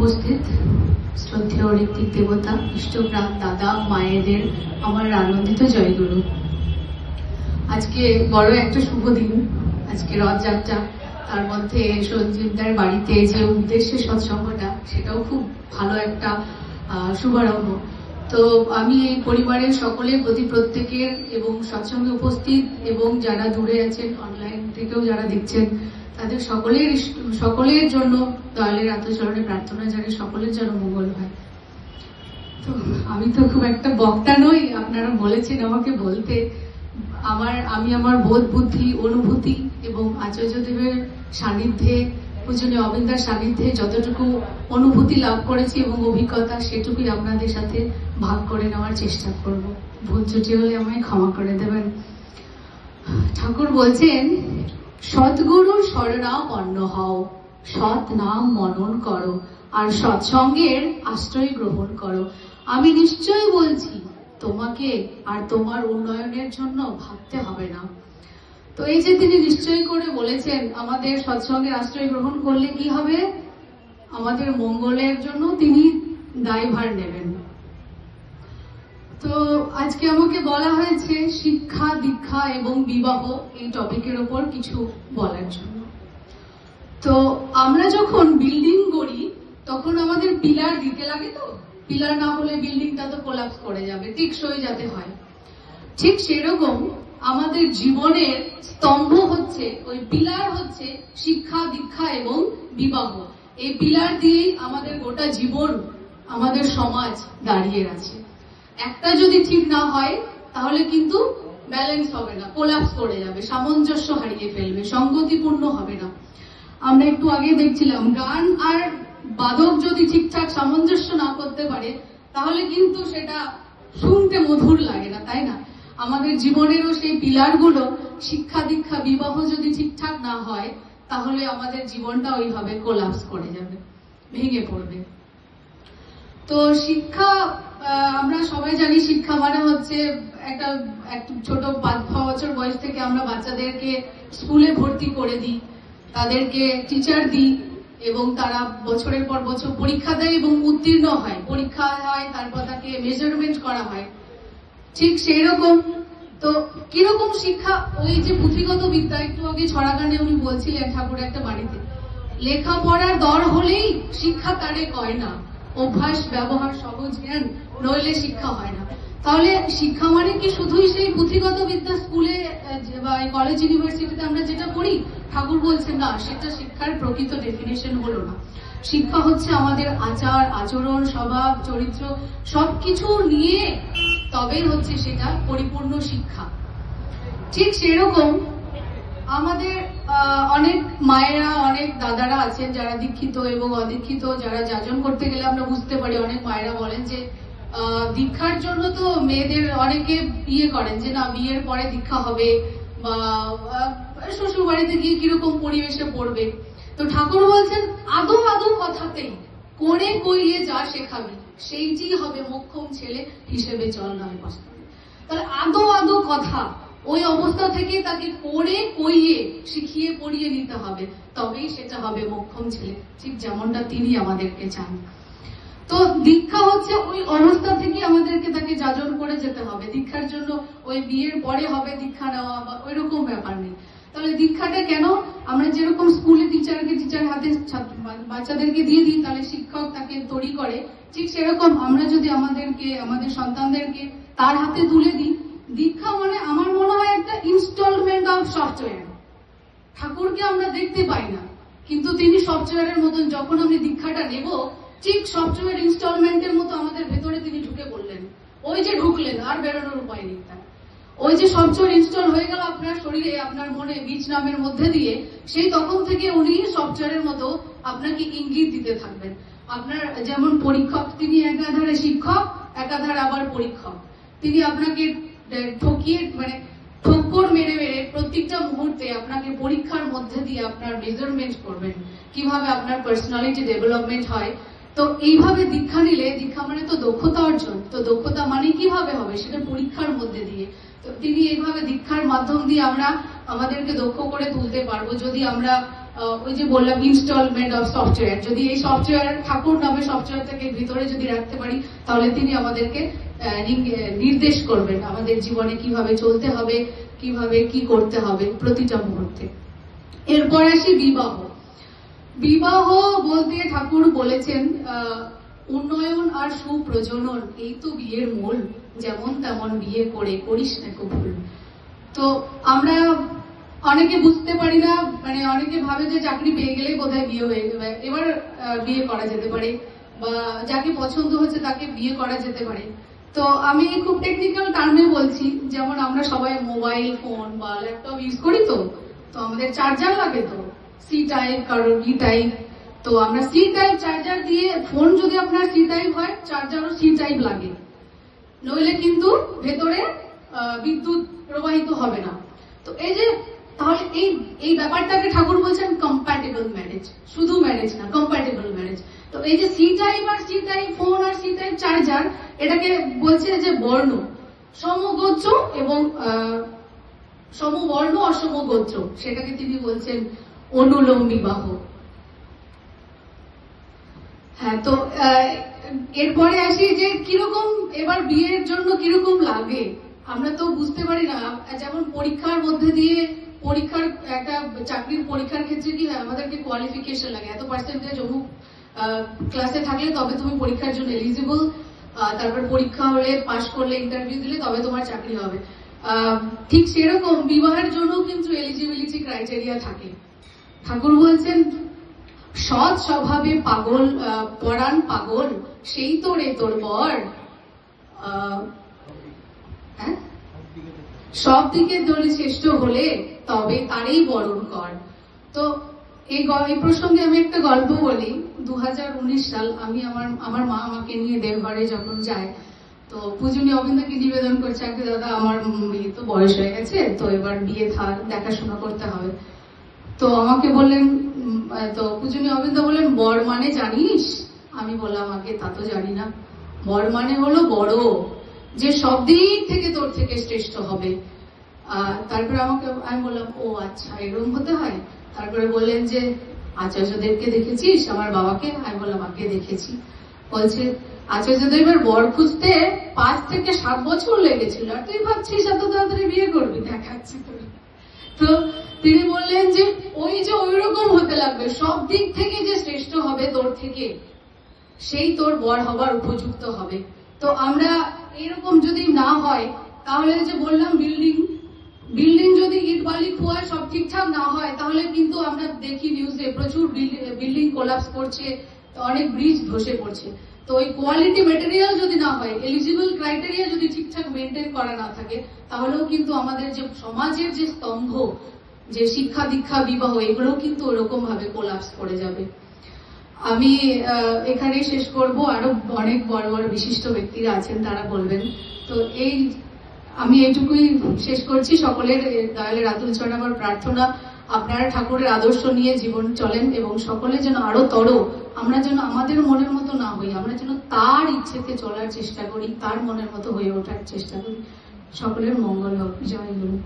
উপস্থিত শ্রদ্ধেয় ঋত্বিক দেবতা, ইষ্টপ্রাণ দাদা, মায়েদের আমার আনন্দিত জয়গুরু। আজকে বড় একটা শুভ দিন, আজকে রথযাত্রা। তার মধ্যে সঞ্জীবদার বাড়িতে যে উদ্দেশ্যে সৎসঙ্গটা, সেটাও খুব ভালো একটা শুভারম্ভ। তো আমি এই পরিবারের সকলের প্রতি, প্রত্যেকের এবং সৎসঙ্গে উপস্থিত এবং যারা দূরে আছেন, অনলাইন থেকেও যারা দেখছেন, তাদের সকলের জন্য দয়ালের আত্মচরণে প্রার্থনা জানাই সকলের যেন মঙ্গল হয়। তো আমি তো খুব একটা বক্তা নই, আপনারা বলেছেন আমাকে বলতে। আমি আমার বোধ বুদ্ধি অনুভূতি এবং আচার্যদেবের সান্নিধ্যে, পূজনীয় অবিন্দার সান্নিধ্যে যতটুকু অনুভূতি লাভ করেছি এবং অভিজ্ঞতা, সেটুকুই আপনাদের সাথে ভাগ করে নেওয়ার চেষ্টা করব। ভুল ত্রুটি হলে আমায় ক্ষমা করে দেবেন। ঠাকুর বলছেন, সদ্গুরুর শরণাপন্ন হও, সৎ নাম মনন করো, আর সৎসঙ্গের আশ্রয় গ্রহণ করো। আমি নিশ্চয় বলছি, তোমাকে আর তোমার উন্নয়নের জন্য ভাবতে হবে না। তো এই যে তিনি নিশ্চয় করে বলেছেন, আমাদের সৎসঙ্গের আশ্রয় গ্রহণ করলে কি হবে, আমাদের মঙ্গলের জন্য তিনি দায়ভার নেবেন। তো আজকে আমাকে বলা হয়েছে শিক্ষা, দীক্ষা এবং বিবাহ এই টপিকের ওপর কিছু বলার জন্য। তো আমরা যখন বিল্ডিং গড়ি তখন আমাদের পিলার দিতে লাগে। তো পিলার না হলে বিল্ডিংটা তো কোলাপস করে যাবে, টেকসই যাতে হয়। ঠিক সেরকম আমাদের জীবনের স্তম্ভ হচ্ছে, ওই পিলার হচ্ছে শিক্ষা, দীক্ষা এবং বিবাহ। এই পিলার দিয়েই আমাদের গোটা জীবন, আমাদের সমাজ দাঁড়িয়ে আছে। একটা যদি ঠিক না হয় তাহলে কিন্তু ব্যালেন্স হবে না, কোলাপস করে যাবে, সামঞ্জস্য হারিয়ে ফেলবে, সঙ্গতিপূর্ণ হবে না। আমরা একটু আগে দেখছিলাম, গান আর বাদক যদি ঠিকঠাক সামঞ্জস্য না করতে পারে তাহলে কিন্তু সেটা শুনতে মধুর লাগে না, তাই না? আমাদের জীবনেরও সেই পিলারগুলো, শিক্ষা, দীক্ষা, বিবাহ যদি ঠিকঠাক না হয় তাহলে আমাদের জীবনটা ওইভাবে কোলাপস করে যাবে, ভেঙে পড়বে। তো শিক্ষা, আমরা সবাই জানি শিক্ষা মানে হচ্ছে একটা ছোট 5-6 বছর বয়স থেকে আমরা বাচ্চাদেরকে স্কুলে ভর্তি করে দিই, তাদেরকে টিচার দিই এবং তারা বছরের পর বছর পরীক্ষা দেয় এবং উত্তীর্ণ হয়, পরীক্ষা হয়, তারপর তাকে মেজারমেন্ট করা হয়। ঠিক সেই রকম তো কিরকম শিক্ষা, ওই যে পুঁথিগত বিদ্যা, একটু আগে ছড়াগানে উনি বলছিলেন ঠাকুর একটা বাড়িতে, লেখাপড়ার দর হলেই শিক্ষা তারে কয় না, অভ্যাস ব্যবহার সহজ জ্ঞান নইলে শিক্ষা হয় না। তাহলে শিক্ষা মানে কি শুধুই সেই পুঁথিগত বিদ্যা, স্কুলে বা কলেজ ইউনিভার্সিটিতে আমরা যেটা পড়ি? ঠাকুর বলছেন না, সেটা শিক্ষার প্রকৃত ডেফিনেশন হলো না। শিক্ষা হচ্ছে আমাদের আচার আচরণ, স্বভাব, চরিত্র সবকিছু নিয়ে তবেই হচ্ছে সেটা পরিপূর্ণ শিক্ষা। ঠিক সেরকম আমাদের অনেক মায়েরা, অনেক দাদারা আছেন যারা দীক্ষিত এবং অদীক্ষিত, যারা যাজন করতে গেলে আমরা বুঝতে পারি, অনেক মায়েরা বলেন যে দীক্ষার জন্য তো মেয়েদের অনেকে বিয়ে করেন যে না, বিয়ের পরে দীক্ষা হবে বা শ্বশুর বাড়িতে গিয়ে কিরকম পরিবেশে পড়বে। তো ঠাকুর বলছেন, আদৌ কথাতেই করে কইয়ে যা শেখাবি সেইটি হবে মোক্ষম ছেলে, হিসেবে চল নয় বাস্তবে। তাহলে আদৌ কথা, ওই অবস্থা থেকে তাকে করে কইয়ে শিখিয়ে পড়িয়ে নিতে হবে, তবেই সেটা হবে মোক্ষম ছেলে, ঠিক যেমনটা তিনি আমাদেরকে চান। তো দীক্ষা হচ্ছে ওই অবস্থা থেকে আমাদেরকে তাকে যাজন করে যেতে হবে। দীক্ষার জন্য ওই বিয়ের পরে হবে দীক্ষা নেওয়া বা ওই রকম ব্যাপার নেই। তাহলে দীক্ষাটা কেন? আমরা যেরকম স্কুলে টিচার হাতে বাচ্চাদেরকে দিয়ে দিই, তাহলে শিক্ষক তাকে তৈরি করে, ঠিক সেরকম আমরা যদি আমাদের সন্তানদেরকে তার হাতে তুলে দিই। দীক্ষা মানে আমার মনে হয় একটা ইনস্টলমেন্ট অফ সফটওয়্যার। ঠাকুরকে আমরা দেখতে পাই না, কিন্তু তিনি সফটওয়্যারের মতন, যখন আমি দীক্ষাটা নেব ঠিক সফটওয়্যার ইনস্টলমেন্টের মতো আমাদের ভেতরে তিনি ঢুকে পড়লেন। ওই যে ঢুকলেন, আর বেরোনোর উপায় নেই তার। ওই যে সফটওয়্যার ইনস্টল হয়ে গেল আপনার শরীরে, আপনার মনে, বীজ নামের মধ্যে দিয়ে, সেই তখন থেকে উনি সফটওয়্যারের মতো আপনাকে ইঙ্গিত দিতে থাকবেন। আপনার যেমন পরীক্ষক, তিনি একাধারে শিক্ষক, একাধারে আবার পরীক্ষক। তিনি আপনাকে ঠকিয়ে, মানে ঠক্কর মেরে প্রত্যেকটা মুহূর্তে আপনাকে পরীক্ষার মধ্যে দিয়ে আপনার মেজারমেন্ট করবেন, কিভাবে আপনার পার্সোনালিটি ডেভেলপমেন্ট হয়। তো এইভাবে দীক্ষা নিলে, দীক্ষা মানে তো দক্ষতা অর্জন, তো দক্ষতা মানে কিভাবে হবে, সেটা পরীক্ষার মধ্যে দিয়ে। তো তিনি এইভাবে দীক্ষার মাধ্যম দিয়ে আমরা আমাদেরকে দক্ষ করে তুলতে পারবো, যদি আমরা ওই যে বললাম ইনস্টলমেন্ট অফ সফটওয়্যার, যদি এই সফটওয়্যার ঠাকুর নামে সফটওয়্যারটাকে ভিতরে যদি রাখতে পারি তাহলে তিনি আমাদেরকে নির্দেশ করবেন আমাদের জীবনে কিভাবে চলতে হবে, কিভাবে কি করতে হবে প্রতিটা মুহূর্তে। এরপর আসি বিবাহ। বিবাহ বলতে ঠাকুর বলেছেন উন্নয়ন আর সুপ্রজনন এই তো বিয়ের মূল, যেমন তেমন বিয়ে করে করিস না কো ভুল। তো আমরা অনেকে বুঝতে পারি না, মানে অনেকে ভাবে যে চাকরি পেয়ে গেলেই বোধহয় বিয়ে হয়ে যাবে, এবার বিয়ে করা যেতে পারে, বা যাকে পছন্দ হচ্ছে তাকে বিয়ে করা যেতে পারে। তো আমি খুব টেকনিক্যাল টার্মে বলছি, যেমন আমরা সবাই মোবাইল ফোন বা ল্যাপটপ ইউজ করি, তো আমাদের চার্জার লাগে, তো সি টাইপ কারোর বি টাইপ। তো আমরা সি টাইপ চার্জার দিয়ে, ফোন যদি আপনার সি টাইপ হয় চার্জারও সি টাইপ লাগে, নইলে কিন্তু ভেতরে বিদ্যুৎ প্রবাহিত হবে না। তো এই যে তাহলে এই ব্যাপারটাকে ঠাকুর বলছেন কম্প্যাটেবল ম্যারেজ, শুধু ম্যারেজ না, কম্প্যাটেবল ম্যারেজ। তো এই যে সি টাইপ আর সি টাইপ ফোন আর সি টাইপ চার্জার, এটাকে বলছে যে বর্ণ সমগোত্র এবং সমবর্ণ অসমগোত্র, সেটাকে তিনি বলছেন অনুলোম বিবাহ। হ্যাঁ, তো এরপরে আসি যে কিরকম এবার বিয়ের জন্য কিরকম লাগে আমরা তো বুঝতে পারি না। যেমন পরীক্ষার মধ্যে দিয়ে, পরীক্ষার একটা চাকরির পরীক্ষার ক্ষেত্রে কি হয়, আমাদেরকে কোয়ালিফিকেশন লাগে, এত পার্সেন্টেজ অমুক ক্লাসে থাকলে তবে তুমি পরীক্ষার জন্য এলিজিবল, তারপর পরীক্ষা হলে পাশ করলে ইন্টারভিউ দিলে তবে তোমার চাকরি হবে। ঠিক সেরকম বিবাহের জন্য কিন্তু এলিজিবিলিটি ক্রাইটেরিয়া থাকে। ঠাকুর বলছেন সৎ স্বভাবে পাগল পরাণ পাগল সেই তো রে তোর বর, সব দিকে দলে শ্রেষ্ঠ হলে তবে তারই বরণ কর। তো এই প্রসঙ্গে আমি একটা গল্প বলি। 2019 সাল, আমি আমার মা আমাকে নিয়ে দেওঘরে যখন যায়, তো পূজনীয় অবিন্দকে নিবেদন করছে, আগে দাদা আমার বিয়ে তো বয়স হয়ে গেছে, তো এবার বিয়ে থাক, দেখাশোনা করতে হবে। তো আমাকে বললেন, তো পূজনীয় অবিন্দ বললেন বর মানে জানিস? আমি বললাম আগে তা তো জানি না, বর মানে হলো বড়, যে সব দিক থেকে তোর থেকে শ্রেষ্ঠ হবে। তারপরে আমি বললাম ও আচ্ছা এরকম হতে হয়। তারপরে বললেন যে আচার্যদেবকে দেখেছিস আমার বাবাকে? আমি বললাম আগে দেখেছি। বলছে আচার্যদেবের বর খুঁজতে 5 থেকে 7 বছর লেগেছিল, আর তুই ভাবছিস এত তাড়াতাড়ি বিয়ে করবি, দেখাচ্ছি তোর। তো তিনি বললেন যে ওই যে ওইরকম হতে লাগবে, সব দিক থেকে যে শ্রেষ্ঠ হবে তোর থেকে, সেই তোর বর হবার উপযুক্ত হবে। তো আমরা এরকম যদি না হয়, তাহলে যে বললাম বিল্ডিং যদি ইট বালি খোয়া সব ঠিকঠাক না হয়, তাহলে কিন্তু আমরা দেখি নিউজে প্রচুর বিল্ডিং কোলাপস করছে, অনেক ব্রিজ ধসে পড়ছে। তো ওই কোয়ালিটি মেটেরিয়াল যদি না হয়, এলিজিবল ক্রাইটেরিয়া যদি ঠিকঠাক মেনটেন করা না থাকে, তাহলেও কিন্তু আমাদের যে সমাজের যে স্তম্ভ, যে শিক্ষা দীক্ষা বিবাহ, এগুলো কিন্তু ওরকম ভাবে কোলাপস করে যাবে। আমি এখানে শেষ করব, আরো অনেক বড় বড় বিশিষ্ট ব্যক্তিরা আছেন, তারা বলবেন। তো আমি এইটুকুই শেষ করছি। সকলের দয়ালের আতুল চরণে আমার প্রার্থনা, আপনারা ঠাকুরের আদর্শ নিয়ে জীবন চলেন এবং সকলে যেন আরো আমরা যেন আমাদের মনের মতো না হই, আমরা যেন তার ইচ্ছেতে চলার চেষ্টা করি, তার মনের মতো হয়ে ওঠার চেষ্টা করি। সকলের মঙ্গল হোক। জয় গুরু।